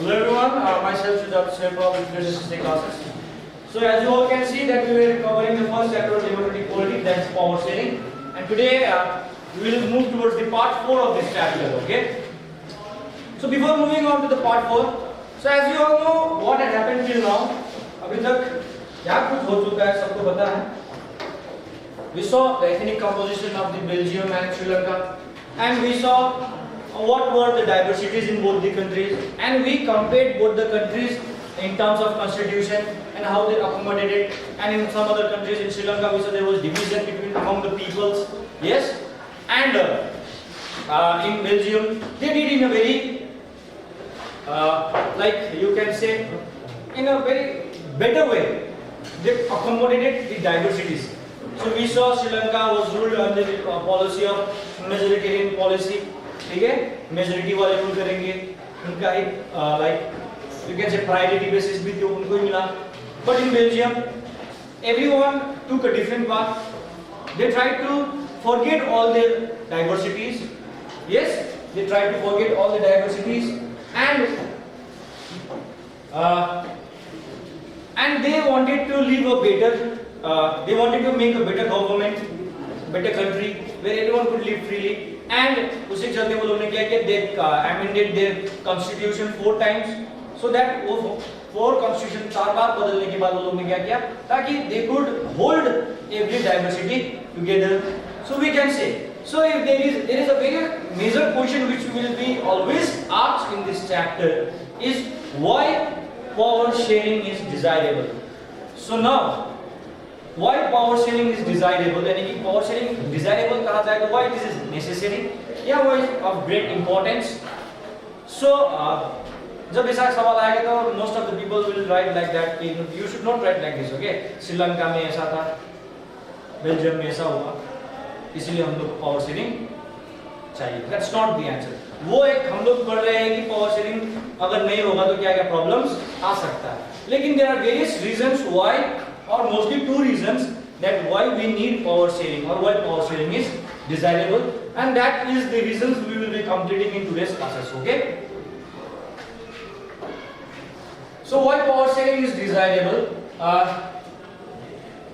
Hello everyone, myself Siddharth Sherpa with Physics classes. So as you all can see that we were covering the first chapter of democratic politics, that's power sharing, and today we will move towards the part 4 of this chapter. Okay. So before moving on to the part 4, so as you all know what had happened till now, अभी तक क्या कुछ हो चुका है सबको पता है. We saw the ethnic composition of the Belgium and Sri Lanka, and we saw what were the diversities in both the countries, and we compared both the countries in terms of constitution and how they accommodated. And in some other countries, in Sri Lanka we saw there was division between among the peoples, yes, and in Belgium they did in a very like you can say in a very better way, they accommodated the diversities. So we saw Sri Lanka was ruled under the policy of majoritarian policy. ठीक है, majority वाले rule करेंगे, उनका एक like you can say priority basis भी तो उनको ही मिला. But in Belgium everyone took a different path. They tried to forget all their diversities. Yes, they tried to forget all the diversities and they wanted to live a better they wanted to make a better government, better country where everyone could live freely. And उसी चलते वो लोगों ने क्या किया, they amended their constitution 4 times, so that वो 4 constitution 4 बार बदलने के बाद वो लोगों ने क्या किया ताकि they could hold every diversity together. So we can say, so if there is a very major question which will be always asked in this chapter is why power sharing is desirable. So now why power sharing is desirable, यानी कि power sharing desirable कहा जाए तो why this is necessary या why is of great importance. So जब ऐसा सवाल आएगा तो most of the people will write like that, you should not write like this. Okay, Sri Lanka में ऐसा था, बेल्जियम में ऐसा हुआ, इसलिए हम लोग power sharing चाहिए. That's not the answer. वो एक हम लोग पढ़ रहे हैं कि power sharing अगर नहीं होगा तो क्या क्या problems आ सकता है. लेकिन there are various reasons why, or mostly 2 reasons that why we need power sharing or why power sharing is desirable, and that is the reasons we will be completing in today's classes. Okay, so why power sharing is desirable,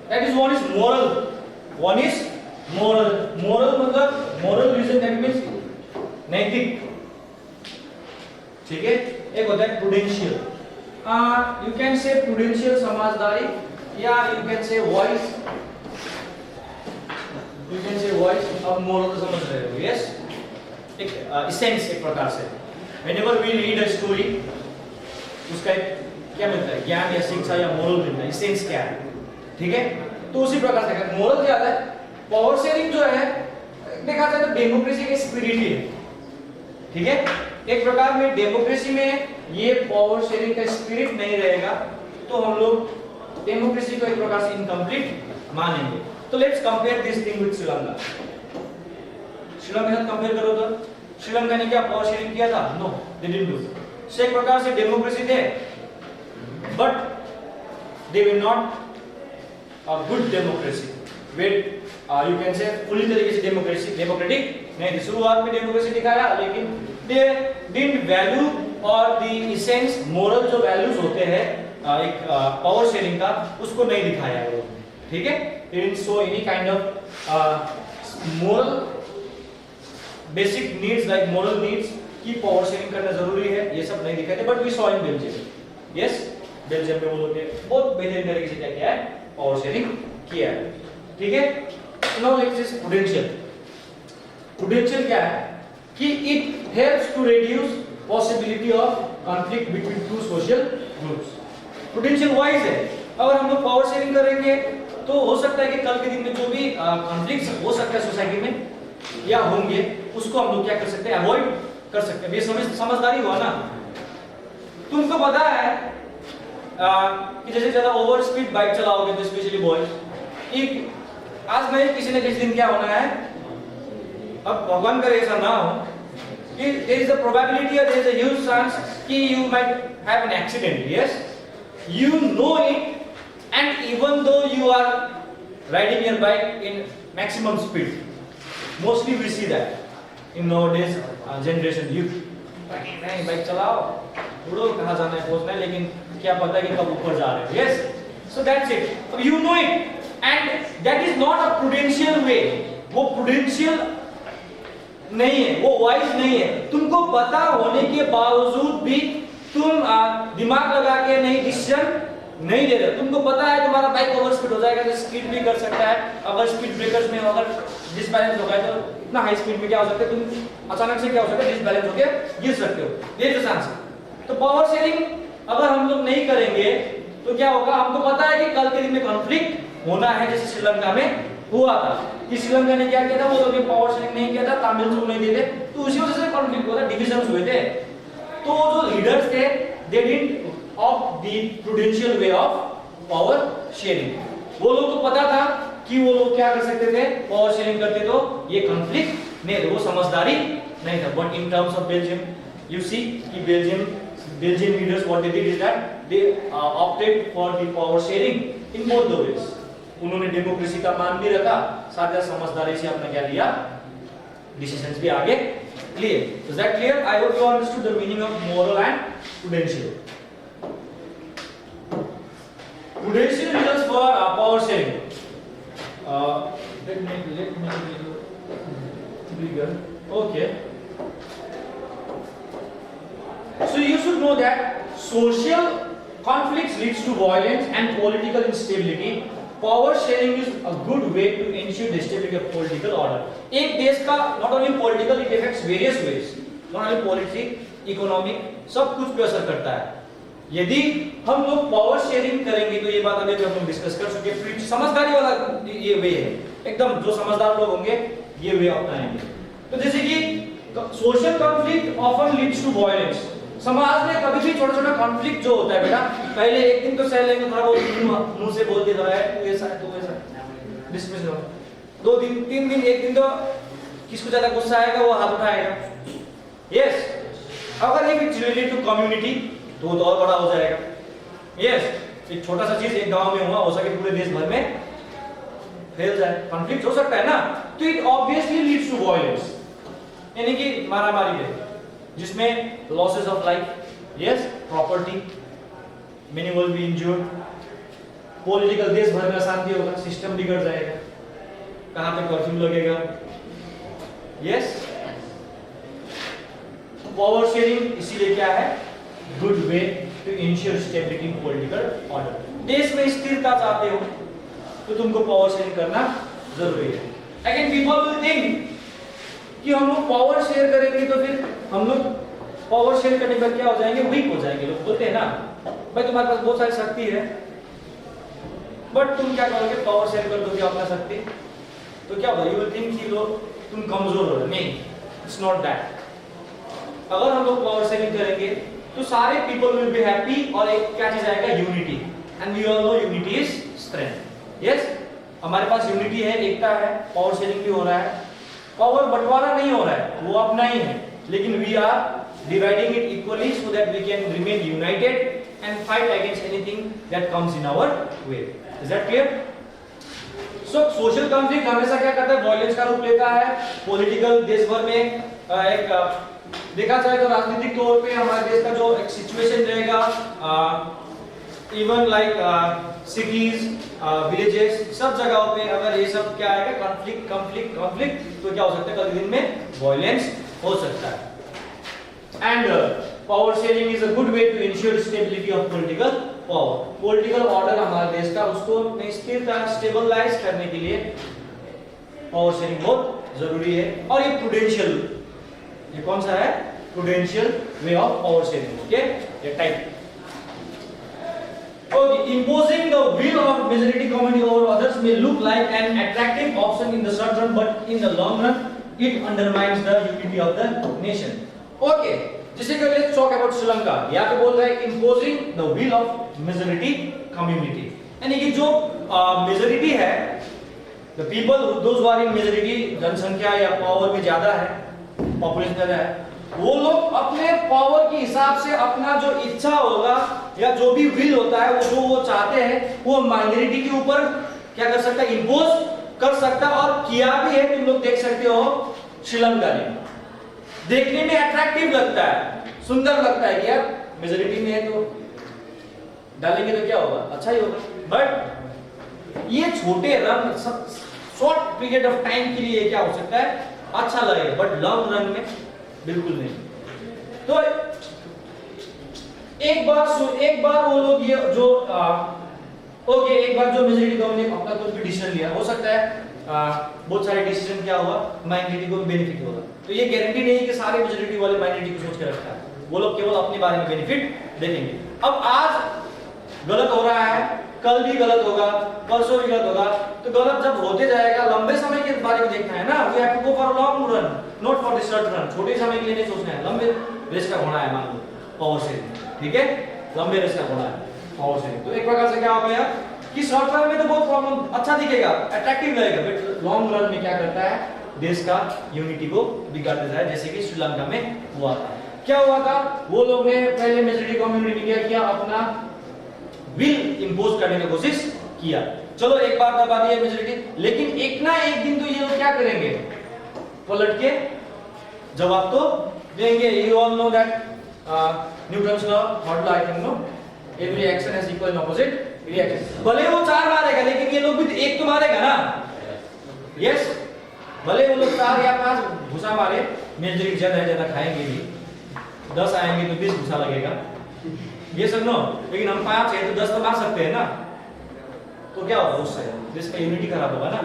that is one is moral, one is moral मतलब moral reason, that means नैतिक. ठीक है, एक होता है prudential, you can say prudential समझदारी, या you can say voice, अब moral तो समझ रहे हो. yes, एक essence एक प्रकार से whenever we read a story उसका क्या मिलता है, ज्ञान या शिक्षा या moral मिलता है. essence क्या है, ठीक है. तो उसी प्रकार से moral क्या है, पावर शेयरिंग जो है देखा जाए तो डेमोक्रेसी के स्पिरिट ही है. ठीक है, एक प्रकार में डेमोक्रेसी में ये पावर शेयरिंग का स्पिरिट नहीं रहेगा तो हम लोग डेमोक्रेसी को एक प्रकार से इनकम्प्लीट मानेंगे. तो let's compare this thing with Sri Lanka. Sri Lanka के साथ कंपेयर करो तो श्रीलंका ने क्या पावर शेयरिंग किया था? No, they didn't do. से एक प्रकार से डेमोक्रेसी थे but they were not a good democracy. Wait you can say पूरी तरीके से डेमोक्रेटिक नहीं थी. शुरुआत में डेमोक्रेसी दिखाया लेकिन दे डिडंट वैल्यू और द एसेंस मोरल जो वैल्यूज होते हैं एक पावर शेयरिंग का उसको नहीं दिखाया है वो. ठीक है, didn't show any kind of moral basic needs like moral needs कि पावर शेयरिंग करना जरूरी है, ये सब नहीं दिखाते. But we saw in Belgium, yes, Belgium में वो लोग ने बहुत बेहतरीन तरीके से क्या किया है, पावर शेयरिंग किया है. ठीक है, now let's this prudential. Prudential क्या है कि it helps to reduce possibility of conflict between 2 social groups. Prudential wise है, अगर हम लोग पावर शेयरिंग करेंगे तो हो सकता है कि कल के दिन में जो भी कॉन्फ्लिक्ट्स हो सकता है सोसाइटी में या होंगे उसको हम लोग क्या कर सकते हैं, अवॉइड कर सकते हैं. ये समझदारी हुआ ना. तुमको पता है कि जैसे ज्यादा ओवर स्पीड बाइक चलाओगे तो स्पेशली बॉयज एक आज नहीं किसी न किसी दिन क्या होना है, अब भगवान करे ऐसा ना हो कि there is a probability or there is a huge chance कि you might have an accident. Yes, you know it, and even though you are riding your bike in maximum speed, mostly we see that in nowadays generation youth, नहीं bike चलाओ, उड़ो, कहाँ जाना है पहुंचना है, लेकिन क्या पता कि कब ऊपर जा रहे हो। Yes, so that's it, you know it and that is not a prudential way. वो प्रूडेंशियल नहीं है, वो वाइज नहीं है। तुमको पता होने के बावजूद भी तुम दिमाग लगा के नहीं डिसीजन नहीं ले रहे। तुमको पता है तुम्हारा बाइक ओवर स्पीड हो जाएगा, तो स्पीड भी कर सकता है, अगर स्पीड ब्रेकर्स में अगर डिसबैलेंस हो गया तो इतना हाई स्पीड में क्या हो सकता है, तुम अचानक से क्या हो सकता है, डिसबैलेंस होके गिर सकते हो। There is answer. तो पावर शेयरिंग अगर हम लोग नहीं करेंगे तो क्या होगा, हमको पता है कि कल के दिन में कॉन्फ्लिक्ट होना है, जैसे श्रीलंका में हुआ था कि श्रीलंका ने क्या किया था, वो लोग पावर शेयरिंग नहीं किया था, तमिल को नहीं देते, तो उसी वजह से कॉन्फ्लिक्ट हुआ था, डिविजन्स हुए थे। तो जो लीडर्स थे they didn't of the prudential way of power sharing. वो लोग को पता था कि वो लोग क्या कर सकते थे, पावर शेयरिंग करते तो ये कॉन्फ्लिक्ट नहीं, वो समझदारी नहीं था। But in terms of Belgium you see कि Belgian leaders what they did is that they opted for the power sharing in both the ways. उन्होंने डेमोक्रेसी का मान भी रखा, साथ ही समझदारी से अपना क्या लिया, डिसीजंस भी आगे लिए। Is that clear? I hope you understood the meaning of moral and prudential. Prudential reasons for power sharing. Let me bigger. Okay. So you should know that social conflicts leads to violence and political instability. Power sharing is a good way to ensure the stability of political order. एक देश का not only political, it affects various ways. Not only politics, economic, सब कुछ पे असर करता है। यदि हम लोग पावर शेयरिंग करेंगे तो ये बात अभी हम लोग डिस्कस कर चुके हैं, समझदारी वाला ये वे है, एकदम जो समझदार लोग होंगे ये वे अपनाएंगे। तो जैसे कि social conflict often leads to violence. समाज में कभी भी छोटा छोटा कॉन्फ्लिक्ट जो होता है बेटा, पहले एक दिन तो सह लेंगे, थोड़ा बहुत मुंह से बोल के थोड़ा है तू ऐसा तू वैसा डिस्मिस हो, 2 दिन 3 दिन, एक दिन तो किसको ज्यादा गुस्सा आएगा वो हाथ उठाएगा। यस, अगर if it's related to community तो और बड़ा हो जाएगा। यस, एक छोटा सा चीज एक गांव में हुआ, हो सके पूरे देश भर में फैल जाए, कॉन्फ्लिक्ट हो सकता है ना, तो it obviously leads to violence, यानी कि मारामारी पे, जिसमें losses of life, yes, property, many will be injured, political देश भर में अशांति होगा, सिस्टम बिगड़ जाएगा, कहां पे कर्फ्यू लगेगा। यस, पावर शेयरिंग इसीलिए क्या है, good way to ensure stability in political order. देश में स्थिरता चाहते हो तो तुमको पावर शेयरिंग करना जरूरी है। अगेन पीपल विल थिंक कि हम लोग पावर शेयर करेंगे तो फिर हम लोग पावर शेयर करने पर क्या हो जाएंगे, वीक हो जाएंगे। लोग बोलते हैं ना भाई तुम्हारे पास बहुत सारी शक्ति है, बट तुम क्या करोगे, पावर शेयर कर दोगे अपना शक्ति तो क्या होगा, यू विल थिंक कि लोग तुम कमजोर हो रहे। नहीं, इट्स नॉट दैट। अगर हम लोग पावर शेयरिंग करेंगे तो सारे पीपल विल बी हैप्पी, और एक क्या चीज आएगा, unity, and we all know unity is strength. Yes, हमारे पास यूनिटी है, एकता है, पावर शेयरिंग भी हो रहा है, पावर बंटवारा नहीं हो रहा है, वो अपना ही है, लेकिन we are dividing it equally so that we can remain united and fight against anything that comes in our way. Is that clear? So social conflict हमेशा क्या करता है, वायलेंस का रूप लेता है। पॉलिटिकल देश भर में एक देखा जाए तो राजनीतिक तौर पे हमारे देश का जो एक सिचुएशन रहेगा, इवन लाइक सिटीज, विलेजेस, सब जगहों पे अगर ये सब क्या आएगा, कॉन्फ्लिक्ट, तो क्या हो सकता है, कल दिन में वायलेंस हो सकता है। And power sharing is a good way to ensure stability of political power. Political order हमारे देश का, उसको स्थिरता स्टेबलाइज करने के लिए पावर शेयरिंग बहुत जरूरी है। और ये प्रूडेंशियल, ये कौन सा है, prudential way of power sharing. Okay, ये type. Okay, imposing the will of majority community over others may look like an attractive option in the short run, but in the long run it undermines the unity of the nation. Okay, जैसे कि let's talk about Sri Lanka, यहाँ पे बोल रहा है imposing the will of majority community, यानी कि जो मेजॉरिटी है, the people those who are in majority, जनसंख्या या पावर में ज्यादा है, पॉपुलेशन ज्यादा है, वो लोग अपने पावर के हिसाब से अपना जो इच्छा होगा या जो भी विल होता है, वो जो वो चाहते हैं वो माइनॉरिटी के ऊपर क्या कर सकता है, इंपोज कर सकता है, और किया भी है। तुम लोग देख सकते हो श्रीलंका ने, देखने में अट्रैक्टिव लगता है, सुंदर लगता है कि यार मेजोरिटी में है तो डालेंगे तो क्या होगा, अच्छा ही होगा। बट ये छोटे run short period of time के लिए क्या हो सकता है, अच्छा लगेगा, बट लॉन्ग रन में बिल्कुल नहीं। तो एक बार वो लोग ये जो ओके, एक बार जो मेजोरिटी गवर्नमेंट ने अपना कुछ भी डिसीजन लिया, हो सकता है बहुत सारे डिसीजन क्या हुआ, माइनॉरिटी को बेनिफिट होगा। तो ये गारंटी नहीं है कि सारे मेजोरिटी वाले माइनॉरिटी को सोच के रखता है, वो लोग केवल अपने बारे में बेनिफिट देखेंगे। अब आज गलत हो रहा है, कल भी गलत होगा, परसों भी गलत होगा, तो गलत जब होते जाएगा, लंबे समय के बारे में देखना है ना, we have to go for long run, not for the short run. छोटे समय के लिए नहीं सोचना है, लंबे रेस का घोड़ा है, मान लो पावर शेयरिंग, ठीक है, लंबे रेस का घोड़ा है पावर शेयरिंग। तो एक प्रकार से क्या होगा यार कि शॉर्ट रन में तो बहुत प्रॉब्लम अच्छा दिखेगा, अट्रैक्टिव लगेगा, बट लॉन्ग रन में क्या करता है, देश का यूनिटी को बिगाड़ देता है, जैसे कि श्रीलंका में हुआ था। क्या हुआ था, वो लोग ने पहले मेजोरिटी कम्युनिटी ने क्या किया, अपना विल इंपोज करने की कोशिश किया। चलो एक बार दबा दिया मेजोरिटी, लेकिन एक ना एक दिन तो ये लोग क्या करेंगे, पलट के जवाब तो देंगे। You all know that Newton's law, what law I think no, every action has equal and opposite reaction. भले वो 4 मारेगा, लेकिन ये लोग भी एक तो मारेगा ना, यस। भले वो लोग 4 या 5 घुसा मारे, मेजोरिटी ज्यादा खाएंगे भी, 10 आएंगे तो 20 घुसा लगेगा, ये सब नो, लेकिन हम 5 है तो 10 तो मार सकते हैं ना, तो क्या होगा, उससे देश का यूनिटी खराब होगा ना।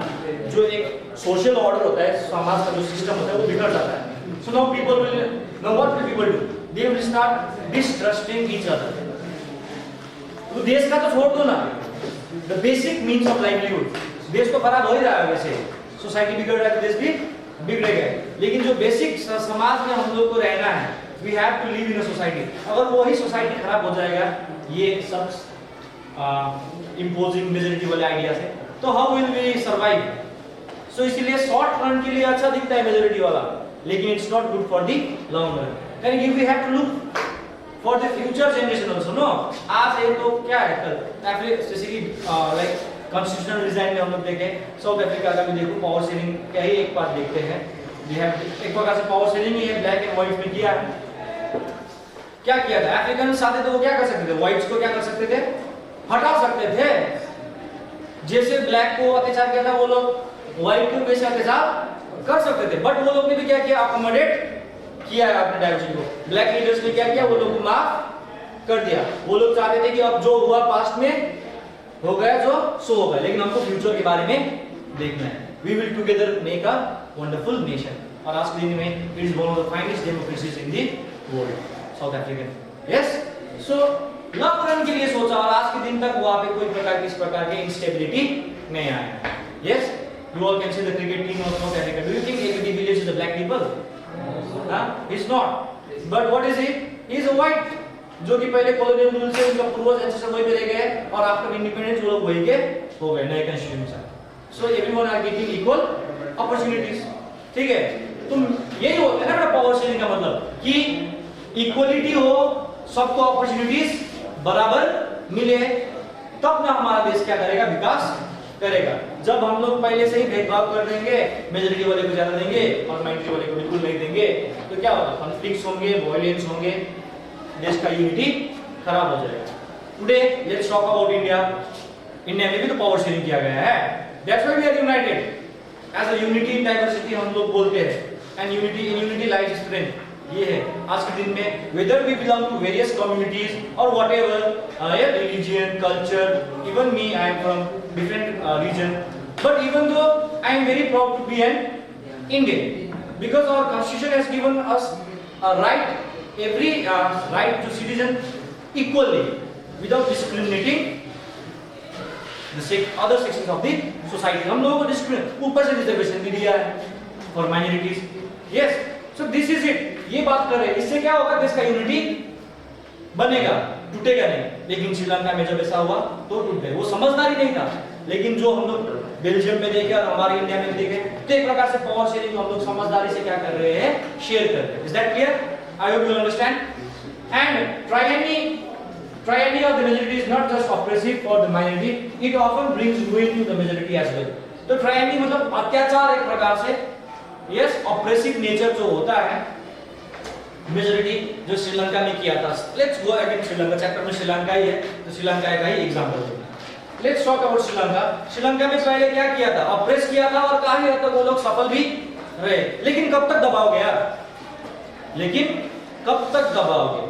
जो एक सोशल ऑर्डर होता है, समाज का जो सिस्टम होता है, वो बिगड़ जाता है। So now people will, now what will people do, they will start distrusting each other. तो देश का तो छोड़ दो ना, the basic means of livelihood, देश तो खराब हो ही रहा है, वैसे सोसाइटी बिगड़ रहा है तो देश भी बिगड़ेगा, लेकिन जो बेसिक समाज में हम लोग को रहना है, we have to live in a society, अगर वही सोसाइटी खराब हो जाएगा ये सब इंपोजिंग मेजॉरिटी वाले आइडिया से, तो हाउ विल वी सर्वाइव। सो इसलिए शॉर्ट रन के लिए अच्छा दिखता है मेजॉरिटी वाला, लेकिन it's not good for the long run. Can we have to look for the future generation also, no. आज है तो क्या है, कल अफ्रीका, जैसे कि लाइक कॉन्स्टिट्यूशनल डिजाइन में हम लोग देखें, साउथ अफ्रीका का भी देखो, पावर शेयरिंग क्या ही एक बात देखते हैं, वी हैव एक प्रकार से पावर शेयरिंग ही है, ब्लैक एंड व्हाइट में किया है। क्या किया था, अफ्रीकन साथे तो वो क्या कर सकते थे, व्हाइट्स को क्या कर सकते थे, हटा सकते थे। जैसे ब्लैक को अत्याचार किया था, वो लोग व्हाइट को वैसे अत्याचार कर सकते थे, बट वो लोग ने भी क्या किया, अकोमोडेट किया है अपने डाइवर्सिटी को। ब्लैक लीडर्स ने क्या किया, वो लोग को माफ कर दिया। वो लोग चाहते थे कि अब जो हुआ पास्ट में हो गया, जो सो हो गया, लेकिन हमको फ्यूचर के बारे में देखना है। We will together make a wonderful nation. और आज के दिन में it is one of the finest democracies in the world, South African. Yes, so long run के लिए सोचा, और आज के दिन तक वहां पे कोई प्रकार की इस प्रकार की इंस्टेबिलिटी नहीं आया। Yes, you all can see the cricket team of South Africa. Do you think AB de Villiers is the black people? He's not. But what is he? He is a white, जो कि पहले colonial rule से उनका पूर्वज ancestor वही पे रह गए, और आफ्टर इंडिपेंडेंस वो लोग वही के हो गए नए कॉन्स्टिट्यूशन से। So everyone are getting equal opportunities, ठीक है। तो यही होता है ना मेरा पावर शेयरिंग का मतलब, कि इक्वलिटी हो, सबको अपॉर्चुनिटीज बराबर मिले, तब ना हमारा देश क्या करेगा, विकास करेगा। जब हम लोग पहले से ही भेदभाव कर देंगे, मेजॉरिटी वाले को ज्यादा देंगे और माइनॉरिटी वाले को बिल्कुल नहीं देंगे, तो क्या होगा, कॉन्फ्लिक्ट्स होंगे, वायलेंस होंगे, देश का यूनिटी खराब हो जाएगा। Today let's talk about India. India में भी तो पावर शेयरिंग किया गया है, that's why we are united as a unity in diversity हम लोग बोलते हैं, and unity in unity lies strength. ये है आज के दिन में, whether we belong to various communities और whatever religion, culture, even me I am from different region, but even though I am very proud to be an Indian, because our constitution has given us a right, every right to citizen equally without discriminating the other sections of the society. हम लोगों को discriminate, ऊपर से reservation भी दिया है for minorities. Yes, so this is it. ये बात कर रहे हैं, इससे क्या होगा, देश का यूनिटी बनेगा, टूटेगा नहीं। लेकिन श्रीलंका में जब ऐसा हुआ तो टूट गए, वो समझदारी नहीं था। लेकिन जो हम लोग बेल्जियम में देखे और हमारे इंडिया में देखे, तो एक प्रकार से पावर शेयरिंग हम लोग समझदारी से क्या कर रहे हैं, शेयर कर रहे हैं। Is that clear? I hope you understand. And tyranny of the majority is not just oppressive for the minority, it often brings ruin to the majority as well. तो ट्रायनी मतलब अत्याचार एक प्रकार से, यस, ऑप्रेसिव नेचर जो होता है majority जो श्रीलंका में किया था। Let's go again Sri Lanka, chapter में श्रीलंका ही है तो श्रीलंका का ही एग्जांपल देना। Let's talk about Sri Lanka. Sri Lanka में पहले क्या किया था? ऑप्रेस किया था और काफी हद तक वो लोग सफल भी रहे। लेकिन कब तक दबाओगे यार? लेकिन कब तक दबाओगे?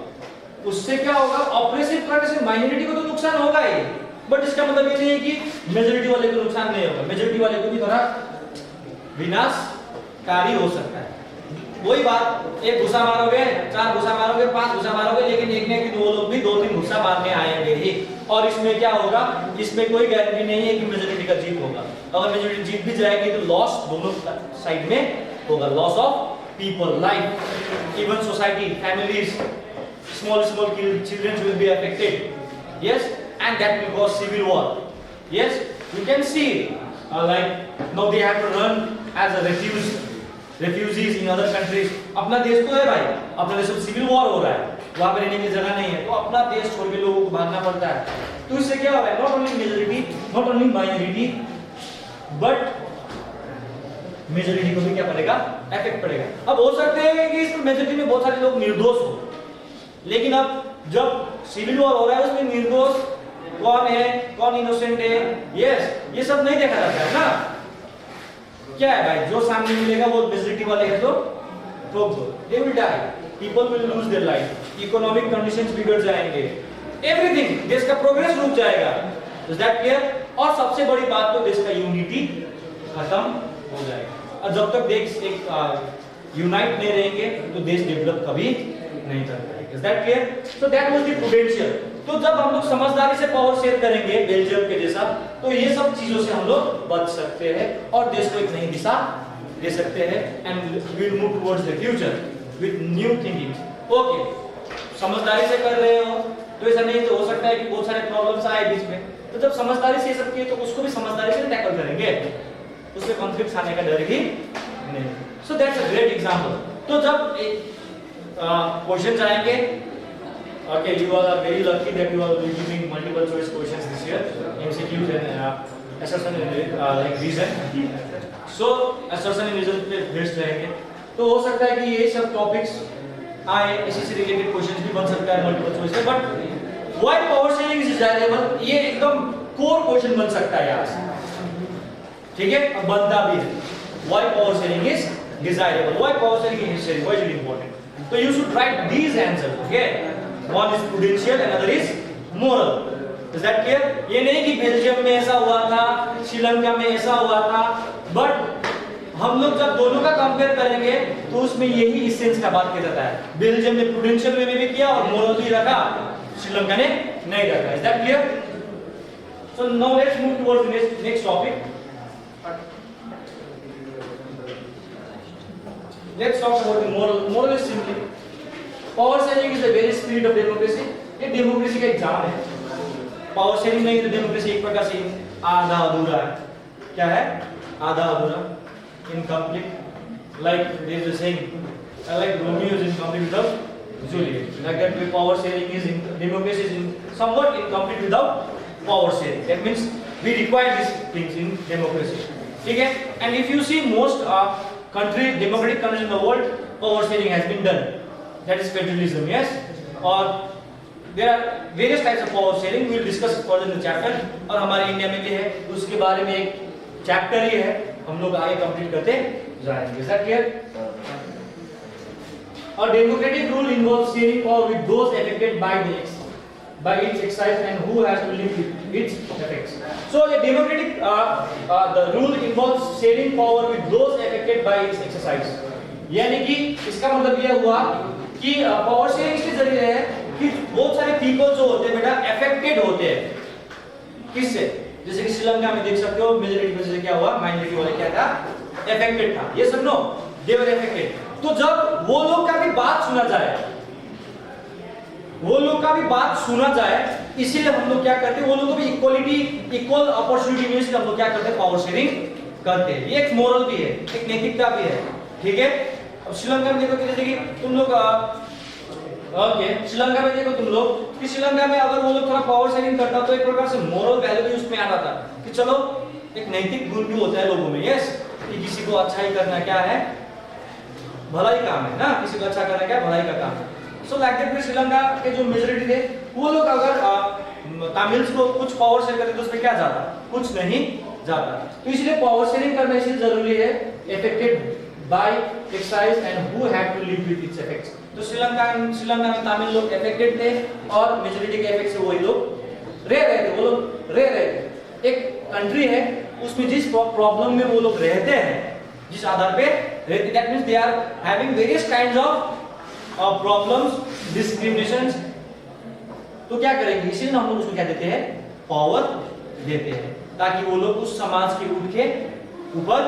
उससे क्या होगा? ऑपरेसिव करने से माइनॉरिटी को तो नुकसान होगा ही, बट इसका मतलब ये नहीं है कि मेजॉरिटी वाले को नुकसान नहीं होगा। मेजॉरिटी वाले को भी थोड़ा विनाशकारी हो सकता है। वही बात, एक घुसा मारोगे, 4 घुसा मारोगे, 5 घुसा मारोगे, लेकिन एक ने कि दो लोग भी 2-3 घुसा मारने आएंगे ही। और इसमें क्या होगा? इसमें कोई गारंटी नहीं है कि मेजॉरिटी का जीत होगा। अगर मेजॉरिटी जीत भी जाएगी तो लॉस दोनों साइड में होगा। Loss of people, life, even society, families, small children will be affected. Yes, and that will cause civil war. Yes, you can see like now they have to run as a refugees in other countries. अपना देश तो है भाई, अपना देश में civil war हो रहा है, वहाँ पे रहने की जगह नहीं है, तो अपना देश छोड़ के लोगों को भागना पड़ता है। तो इससे क्या हो रहा है? Not only majority, not only minority, but majority को भी क्या पड़ेगा? इफेक्ट पड़ेगा। अब हो सकते हैं कि इस मेजॉरिटी में बहुत सारे लोग निर्दोष हो, लेकिन अब जब सिविल वॉर हो रहा है उसमें निर्दोष कौन है, कौन इनोसेंट है, यस, ये सब नहीं देखा जाता है ना। क्या है भाई? जो सामने मिलेगा वो मेजॉरिटी वाले हैं तो ठोक दो, they will die, people will lose their life, economic conditions बिगड़ जाएंगे, एवरीथिंग, देश का प्रोग्रेस रुक जाएगा। Is that clear? और सबसे बड़ी बात तो देश का यूनिटी खत्म हो जाएगा। और जब तक देश एक यूनाइट नहीं रहेंगे तो देश डेवलप कभी नहीं कर पाएगा। Is that clear? So that was the prudential. तो जब हम लोग समझदारी से पावर शेयर करेंगे बेल्जियम के जैसा, तो ये सब चीजों से हम लोग बच सकते हैं और देश को एक नई दिशा दे सकते हैं and we will move towards the future with new thinking. Okay, समझदारी से कर रहे हो तो ऐसा नहीं तो हो सकता है कि बहुत सारे प्रॉब्लम्स आए बीच में, तो जब समझदारी से ये सब किए तो उसको भी समझदारी से टैकल करेंगे, उसमें कॉन्फ्लिक्ट आने का डर ही नहीं। So that's a great example. तो जब एक क्वेश्चंस आएंगे, okay, you all are very lucky that you all will be giving multiple choice questions this year, MCQs and assertion and like reason. So assertion and reason पे based रहेंगे, तो हो सकता है कि ये सब टॉपिक्स आए, इसी से रिलेटेड क्वेश्चंस भी बन सकता है मल्टीपल चॉइस से। But why power sharing is desirable, ये एकदम कोर क्वेश्चन बन सकता है यहाँ से, ठीक है? अब बनता भी है, why power sharing is desirable, why power sharing is necessary, why is it important. तो you should write these answers, okay? One is prudential, another is moral. Is that clear? ये नहीं कि बेल्जियम में ऐसा हुआ था, श्रीलंका में ऐसा हुआ था, बट हम लोग जब दोनों का कंपेयर करेंगे तो उसमें यही इसेंस का बात किया जाता है। बेल्जियम ने प्रूडेंशियल वे में भी किया और मोरल भी रखा, श्रीलंका ने नहीं रखा। Is that clear? So now let's move towards the next topic. Let's talk about the moral. Moral is simply power sharing is the very spirit of democracy. ये डेमोक्रेसी का एग्जाम है। पावर शेयरिंग नहीं तो democracy एक प्रकार से आधा अधूरा है। क्या है? आधा अधूरा, incomplete. Like there is a saying, like Romeo is incomplete without Juliet, like that way power sharing is democracy is in समवhat incomplete without power sharing. That means we require this things in democracy, ठीक है? And if you see most country democratic countries in the world, power sharing has been done. That is federalism, yes? Or there are various types of power sharing. We will discuss it further in the chapter. और हमारे India में भी है, उसके बारे में एक chapter ही है, हम लोग आगे कंप्लीट करते जाएंगे। Is that clear? A democratic rule involves sharing power with those affected by its exercise and who has to live with its effects. So a democratic the rule involves sharing power with those affected by its exercise. यानी कि इसका मतलब यह हुआ कि power sharing के जरिए है कि बहुत सारे पीपल जो होते हैं बेटा अफेक्टेड होते हैं। किससे? जैसे कि श्रीलंका में देख सकते हो मेजॉरिटी की वजह से क्या हुआ, माइनॉरिटी वाले क्या था, अफेक्टेड था। ये सब नो दे वर अफेक्टेड। तो जब वो लोग का भी बात सुना जाए, वो लोग का भी बात सुना जाए, इसीलिए हम लोग क्या करते हैं, वो लोग को भी इक्वलिटी, इक्वल अपॉर्चुनिटी मिले, इसलिए हम लोग क्या करते हैं, पावर शेयरिंग करते हैं। ये एक मोरल भी है, एक नैतिकता भी है, ठीक है? अब श्रीलंका में देखो कि जैसे कि तुम लोग ओके, श्रीलंका में देखो तुम लोग कि श्रीलंका में अगर वो लोग थोड़ा पावर शेयरिंग करता तो एक प्रकार से मोरल वैल्यू भी उसमें आता था कि चलो एक नैतिक गुण भी होता है लोगों में, यस, कि किसी को अच्छा ही करना क्या है, भलाई काम है ना, किसी को अच्छा करना क्या भलाई का काम है। सो लाइक दैट श्रीलंका के जो मेजोरिटी थे वो लोग अगर तमिल्स को कुछ पावर शेयर करते तो उसमें क्या जाता, कुछ नहीं जाता। तो इसलिए पावर शेयरिंग करना इसलिए जरूरी है, affected by excise and who have to live with its effects. तो श्रीलंका में तमिल लोग इफेक्टेड थे और मेजोरिटी के इफेक्ट से वही लोग रह रहे थे, वो लोग रह रहे थे। एक कंट्री है उसमें जिस प्रॉब्लम में वो लोग रहते हैं, जिस आधार पे रहते, that means they are having various kinds of problems, discriminations. तो क्या करेंगे, इसीलिए हम लोग उसको क्या देते हैं, पावर देते हैं, ताकि वो लोग उस समाज के उठ के ऊपर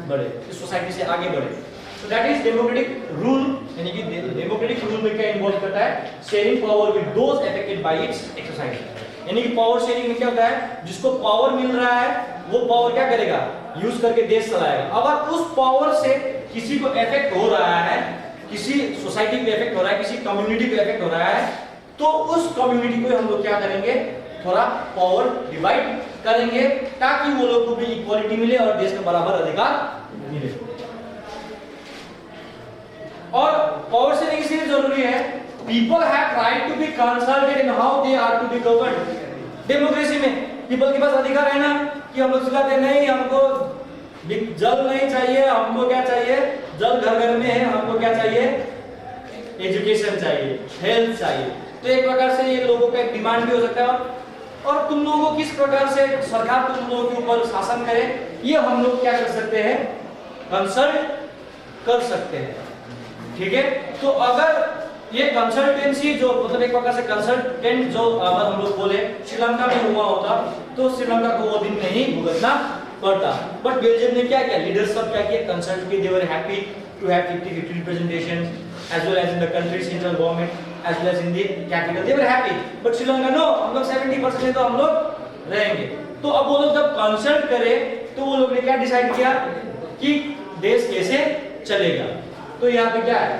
बढ़े, इस सोसाइटी से आगे बढ़े। So that is democratic rule, यानी कि डेमोक्रेटिक रूल में क्या इन्वॉल्व करता है, sharing power with those affected by it's exercise. यानी कि पावर शेयरिंग में क्या होता है, जिसको पावर मिल रहा है वो पावर क्या करेगा, यूज करके देश चलाएगा। अगर उस पावर से किसी को इफेक्ट हो रहा है, किसी सोसाइटी पे इफेक्ट हो रहा है, किसी कम्युनिटी पे इफेक्ट हो रहा है, तो उस कम्युनिटी को हम लोग क्या करेंगे, थोड़ा पावर डिवाइड करेंगे ताकि वो लोग को भी इक्वालिटी मिले और देश में बराबर अधिकार मिले। और पावर शेयरिंग इसलिए जरूरी है, people have right to be consulted in how they are to be governed. Democracy में पीपल के पास अधिकार है ना कि हम लोग चिल्लाते नहीं, हमको जल नहीं चाहिए, हमको क्या चाहिए, जल घर घर में है, हमको क्या चाहिए, एजुकेशन चाहिए, हेल्थ चाहिए। तो एक प्रकार से ये लोगों का एक डिमांड भी हो सकता है। और तुम लोगों को किस प्रकार से सरकार तुम लोगों के ऊपर शासन करे, ये हम लोग क्या कर सकते हैं, कंसल्ट कर सकते हैं। ठीक है, तो अगर ये कंसल्टेंसी जो मतलब एक प्रकार से कंसल्टेंट जो अगर हम लोग बोले श्रीलंका में हुआ होता तो श्रीलंका को वो दिन नहीं भुगतना पड़ता। बट बेल्जियम ने क्या किया, लीडर्स सब क्या किया, कंसल्ट किए, they were happy to have 50-50 representation as well as in the country central government as well as in the capital, they were happy। but Sri Lanka no, हम लोग 70% है तो हम लोग रहेंगे। तो अब वो लोग जब कंसल्ट करे तो वो लोग ने क्या डिसाइड किया कि देश कैसे चलेगा। तो यहाँ पे क्या है,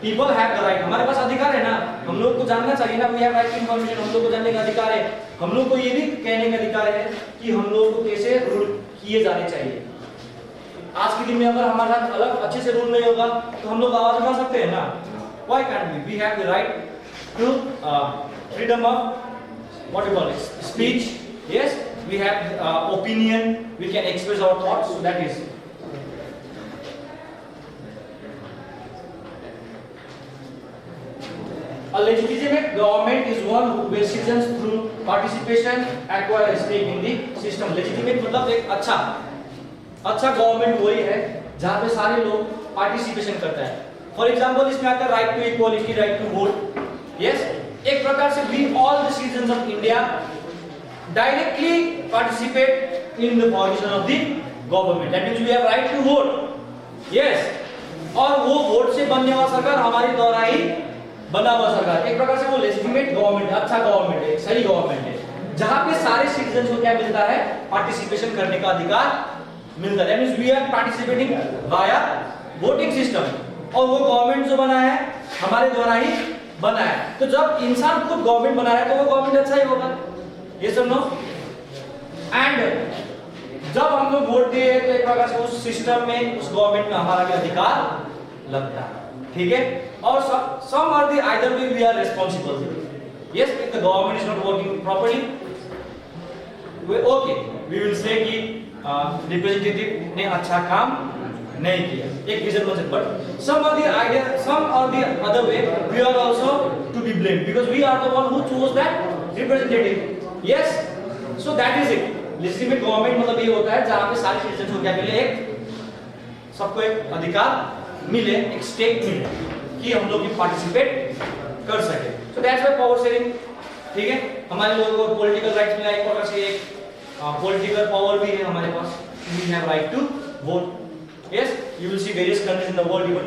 पीपल हैव द राइट, हमारे पास अधिकार है ना, हम लोग को जानना चाहिए ना, we have right to information, हम लोग को जानने का अधिकार है। हम लोग को ये भी कहने का अधिकार है कि हम लोग को कैसे रूल किए जाने चाहिए। आज के दिन में अगर हमारे साथ अलग अच्छे से रूल नहीं होगा तो हम लोग आवाज उठा सकते हैं ना, why can't we have the right to freedom of what you call it, speech, yes, we have opinion, we can express our thoughts, so that is. A legitimate government is one where citizens through participation acquire a stake in the system। legitimate मतलब एक अच्छा government वही है जहां पे सारे लोग participation करता है। फॉर एग्जांपल इसमें आता है right to equality, right to vote, yes. एक प्रकार से we all the citizens of India directly participate in the formation of the government, that means we have right to vote, yes. और वो vote से बनने वाला सरकार हमारे द्वारा ही बना हुआ सरकार, एक प्रकार से वो लेजिटिमेट गवर्नमेंट, अच्छा गवर्नमेंट है, सही गवर्नमेंट है, जहां पे सारे सिटीजंस को क्या मिलता है, पार्टिसिपेशन करने का अधिकार मिलता है। That means we are participating via voting system, और वो गवर्नमेंट जो बना है हमारे द्वारा ही बना है। तो जब इंसान खुद गवर्नमेंट बना रहा है तो वो गवर्नमेंट अच्छा ही होगा, ये सब नो। एंड जब हम लोग वोट दिए तो एक प्रकार से उस सिस्टम में, उस गवर्नमेंट में हमारा भी अधिकार लगता है, ठीक है। और some are the either way we are responsible, yes, if the government is not working properly, okay, we will say कि रिप्रेजेंटेटिव ने अच्छा काम नहीं किया, एक रीजन बन सकता। But some are the other way we are also to be blamed because we are the one who chose that representative, yes, so that is it। legitimate government मतलब ये होता है जहाँ पे सारे सिटीजन को क्या मिले, एक सबको एक अधिकार मिले, एक स्टेक मिले कि हम लोग भी पार्टिसिपेट कर सके। So that's why power sharing, ठीक है। हमारे लोगों को पॉलिटिकल राइट्स मिला, एक प्रकार से एक पॉलिटिकल पावर भी है हमारे पास, we have right to vote, yes, you will see various countries in the world, even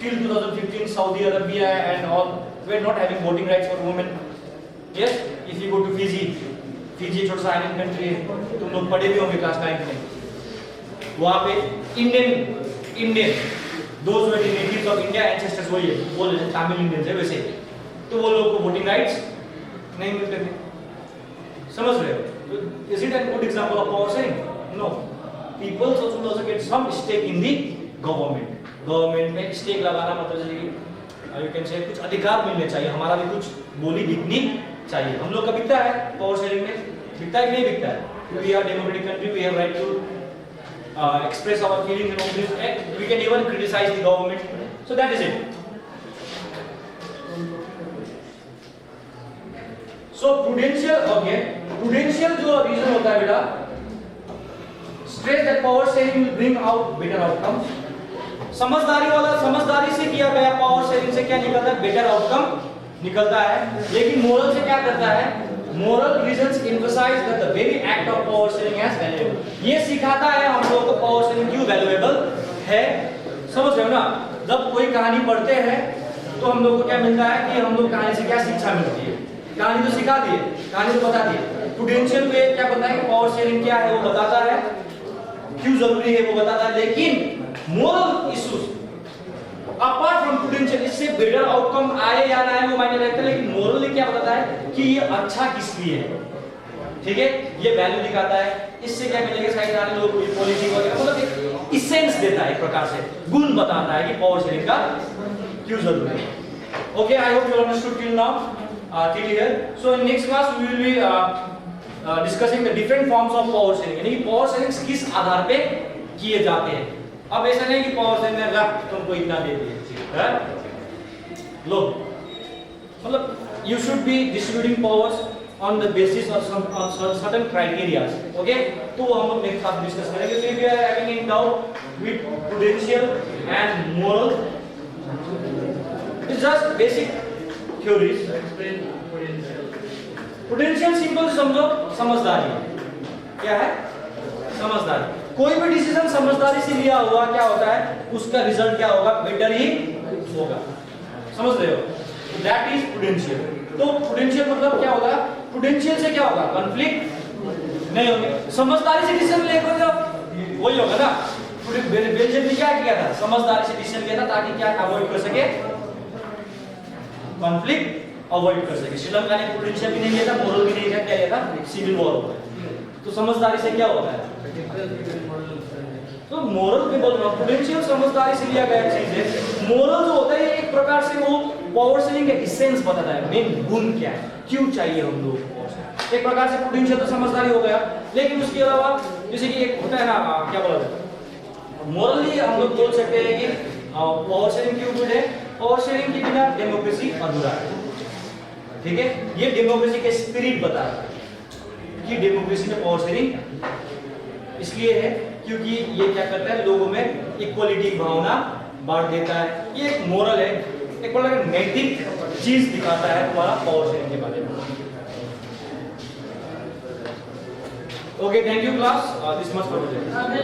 till 2015 Saudi Arabia and all were not having voting rights for women, yes। if you go to Fiji छोटा सा island country है, तुम लोग पढ़े भी होंगे class 9 में, वहाँ पे Indian those were the natives of India, ancestors वही है, वो तमिल इंडियंस है वैसे, तो वो लोग को वोटिंग राइट्स नहीं मिलते थे, समझ रहे हो। Is it a good example of power sharing? No, people also get some stake in the government, government में स्टेक लगाना मतलब जैसे कि यू कैन से कुछ अधिकार मिलने चाहिए, हमारा भी कुछ बोली बिकनी चाहिए। हम लोग का बिकता है पावर शेयरिंग में, बिकता है कि नहीं बिकता है? We are democratic country, we have right to express our feelings and opinions, and we can even criticize the government, so that is it. So prudential, okay, prudential जो reason होता है बेटा, stress that power sharing will bring out better outcome. समझदारी वाला, समझदारी से किया गया पावर शेयरिंग से क्या निकलता है? बेटर आउटकम निकलता है। लेकिन मोरल से क्या करता है? Moral reasons emphasise that the very act of power sharing as valuable. ये सिखाता है हम लोगों को पावर शेयरिंग क्यों वैल्यूएबल है। समझ रहे हो ना? जब कोई कहानी पढ़ते हैं तो हम लोग को क्या मिलता है कि हम लोग कहानी से क्या शिक्षा मिलती है? कहानी तो सिखा दी है, कहानी तो बता दी है। प्रूडेंशियल वे क्या बताए कि पावर शेयरिंग क्या है वो बताता है, क्यों जरूरी है वो बताता है। लेकिन moral issues apart from prudential, इससे बेटर आउटकम आए या ना आए वो मायने रखता है, लेकिन मोरली क्या बताता है कि ये अच्छा किस लिए है। ठीक है, ये वैल्यू दिखाता है। इससे क्या मिलेगा? साइड वाले लोग पॉलिसी वगैरह मतलब एक इसेंस देता है, एक प्रकार से गुण बताता है कि पावर शेयरिंग का क्यों जरूरी है। Okay, I hope you understood till now, till here. So in next class we will be discussing the different forms of power sharing, यानी कि पावर शेयरिंग किस आधार पे किए जाते हैं। अब ऐसा नहीं कि पावर शेयरिंग में रख तुमको इतना दे दिए, लो, मतलब you should be distributing powers on the basis of some certain criteria. Okay, तो हम लोग नेक्स्ट क्लास डिस्कस करेंगे। So if you are having any doubt with prudential and moral, it's just basic theories. Prudential simple समझो, समझदारी। क्या है? समझदारी। कोई भी डिसीजन समझदारी से लिया हुआ क्या होता है? उसका रिजल्ट क्या होगा? बेटर ही होगा। समझ रहे हो? That is prudential. तो प्रूडेंशियल मतलब क्या होगा? प्रूडेंशियल से क्या होगा? कॉन्फ्लिक्ट नहीं होंगे। समझदारी से डिसीजन लेकर जब वही होगा ना। बेल्जियम ने क्या किया था? समझदारी से डिसीजन लिया था ताकि क्या अवॉइड कर सके? कॉन्फ्लिक्ट अवॉइड कर सके। श्रीलंका ने प्रूडेंशियल भी नहीं लिया था, मोरल भी नहीं लिया, क्या लिया था? सिविल वॉर होगा। तो समझदारी से क्या होता है? तो मोरल भी बोल रहा हूं, प्रूडेंशियल समझदारी से लिया गया चीज है। मोरल जो होता है एक प्रकार से वो पावर शेयरिंग का एसेंस बताता है, मेन गुण क्या है, क्यों चाहिए हम लोग को। एक प्रकार से प्रूडेंशियल तो समझदारी हो गया, लेकिन उसके अलावा जैसे कि एक होता है ना, क्या बोला जाता है, मोरली हम लोग बोल सकते हैं कि पावर शेयरिंग क्यों गुड है? पावर शेयरिंग के बिना डेमोक्रेसी अधूरा है। ठीक है, ये डेमोक्रेसी के स्पिरिट बताता है कि डेमोक्रेसी में पावर शेयरिंग इसलिए है क्योंकि ये क्या करता है? लोगों में इक्वलिटी की भावना बांट देता है। ये एक मोरल है, एक प्रकार का नैतिक चीज दिखाता है तुम्हारा पावर शेयरिंग के बारे में। Okay, thank you class, this much for today.